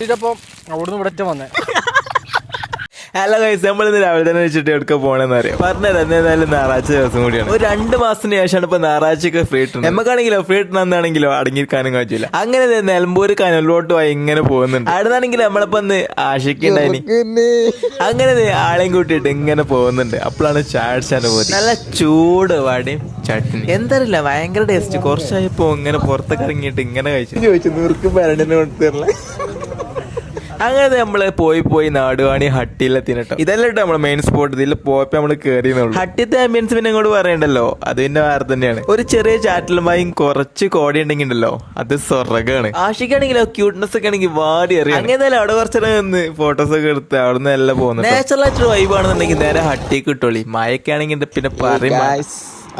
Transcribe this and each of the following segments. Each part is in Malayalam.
ഇതപ്പം അവിടുന്ന് ഇവിടെ വന്നേ. ഹലോ ഗൈസ്, നമ്മളിന്ന് രാവിലെ തന്നെ വെച്ചിട്ട് എടുക്കാൻ പോകണമെന്ന് അറിയാം. പറഞ്ഞത് എന്തായാലും ഞായറാഴ്ച ദിവസം കൂടിയാണ്. ഒരു 2 മാസത്തിന് ശേഷമാണ് ഇപ്പൊ ഞായറാഴ്ചയൊക്കെ ഫ്രീ ഇട്ടുണ്ട്. നമുക്കാണെങ്കിലോ ഫ്രീ ഇട്ടുന്നാണെങ്കിലോ അടങ്ങിയിരിക്കാനും കഴിച്ചില്ല. അങ്ങനെ നിലമ്പൂർ കനലോട്ട് പോയി ഇങ്ങനെ പോകുന്നുണ്ട്. അവിടുന്നാണെങ്കിലും നമ്മളിപ്പോ ഒന്ന് ആശിക്കുണ്ടായിനി. അങ്ങനെ ആളെയും കൂട്ടിയിട്ട് ഇങ്ങനെ പോകുന്നുണ്ട്. അപ്പോഴാണ് ചാടിച്ചാൻ പോകുന്നത്. നല്ല ചൂട് വടയും ചട്നി, എന്തറിയില്ല ഭയങ്കര ടേസ്റ്റ്. കുറച്ചായപ്പോ ഇങ്ങനെ പുറത്തൊക്കെ ഇറങ്ങിയിട്ട് ഇങ്ങനെ കഴിച്ചു നൂർക്ക് ഭരണിനെ കൊടുത്തില്ല. അങ്ങനെ നമ്മള് പോയി നാടുവാണി ഹട്ടിയിലെത്തിട്ടോ. ഇതല്ല കേട്ടോ നമ്മള് മെയിൻ സ്പോട്ട്. ഇതിൽ പോയപ്പോ നമ്മള് കേറിയുള്ളൂ. ഹട്ടിത്തെ ആംബിയൻസ് പിന്നെ ഇങ്ങോട്ട് പറയണ്ടല്ലോ, അത് പിന്നെ വേറെ തന്നെയാണ്. ഒരു ചെറിയ ചാറ്റലുമായും കുറച്ച് കോടി ഉണ്ടെങ്കിൽ ഉണ്ടല്ലോ, അത് സ്വർഗാണ്. ആഷിക്കാണെങ്കിലോ ക്യൂട്ട്നെസ് ഒക്കെ ആണെങ്കിൽ വാടി അറിയാം. അങ്ങനെ അവിടെ കുറച്ചു നിന്ന് ഫോട്ടോസ് ഒക്കെ എടുത്ത് അവിടെ നിന്ന് എല്ലാം പോകുന്നത്. നാച്ചുറൽ ആയിട്ട് വൈബ് ആണെന്നുണ്ടെങ്കിൽ നേരെ ഹട്ടിക്ക് കിട്ടുള്ളൂ. മഴയൊക്കെ ആണെങ്കിൽ പിന്നെ പറയും.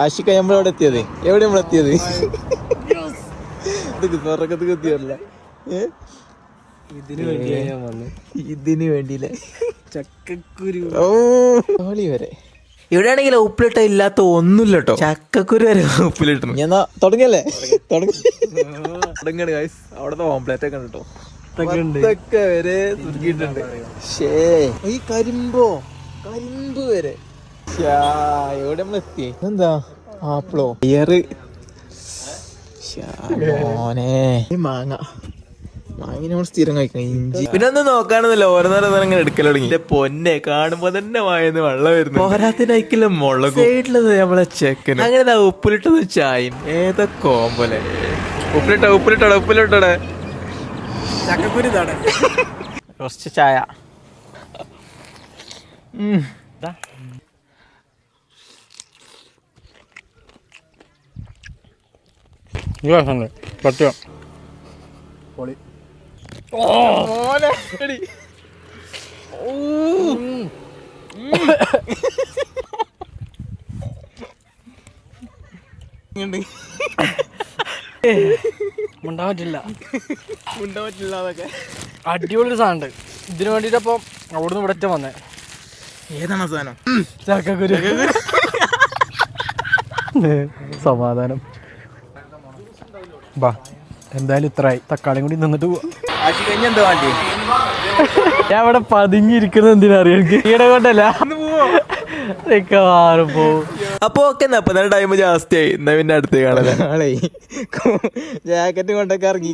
ആഷിക്ക നമ്മളെവിടെ എത്തിയത്? എവിടെ നമ്മളെത്തിയത്? സ്വർഗത്തേക്ക് എത്തിയല്ല. ഇതിന് വേണ്ടിയില്ലേ ചക്കക്കുരു വരെ. ഇവിടെ ആണെങ്കിൽ ഉപ്പിലിട്ട ഇല്ലാത്ത ഒന്നുമില്ല കേട്ടോ. ചക്കക്കുരു വരെ ഉപ്പിലിട്ടു. ഞാൻ തുടങ്ങിയല്ലേ തുടങ്ങാണ് ഗൈസ്. അവിടുത്തെ ഓംപ്ലേറ്റ് ഒക്കെ ഉണ്ട് കേട്ടോ. വരെ തുറക്കിയിട്ടുണ്ട്. ഈ കരിമ്പ് വരെ. എവിടെ നമ്മൾ എത്തി? എന്താ ആപ്പിളോ ഇയറ് മോനെ മാങ്ങ സ്ഥിരം കഴിക്കണം. ഇഞ്ചി പിന്നെ ഒന്നും നോക്കാണെന്നല്ല, ഓരോന്നോരോന്നോ ഇങ്ങനെ എടുക്കൽ തുടങ്ങി. പൊന്നെ കാണുമ്പോ തന്നെ വായന്ന് വെള്ളം വരുന്നു. പോരാത്തിനയക്കില്ല മുളക് സൈഡിലത് നമ്മളെ ചെക്കനും. അങ്ങനെ ഉപ്പിലിട്ടത് ചായയും ഏതൊക്കെ കോമ്പലെ. ഉപ്പിലിട്ടോടെ ചക്കക്കുരു ഇതാണ്. കുറച്ച് ചായ. പറ്റും പൊളി. മുണ്ടാൻ പറ്റില്ല അതൊക്കെ അടിപൊളി സാധനം. ഇതിനു വേണ്ടിട്ടപ്പം അവിടുന്ന് ഇവിടെ വന്നേ. ഏതാണ് സാധനം? ചക്കക്കുരു. സമാധാനം. ബാ എന്തായാലും ഇത്രയായി. തക്കാളിയും കൂടി നിന്നിട്ട് പോവാ. ഞാൻ ഇവിടെ പതുങ്ങിയിരിക്കുന്നത് എന്തിനറിയാം? എനിക്ക് ഈടെ കൊണ്ടല്ല പോവും. അപ്പൊ ഓക്കെ, അപ്പൊ നല്ല ടൈം ജാസ്തിയായി. എന്നാ പിന്നെ അടുത്ത് കാണാൻ ജാക്കറ്റ് കൊണ്ടൊക്കെ ഇറങ്ങി.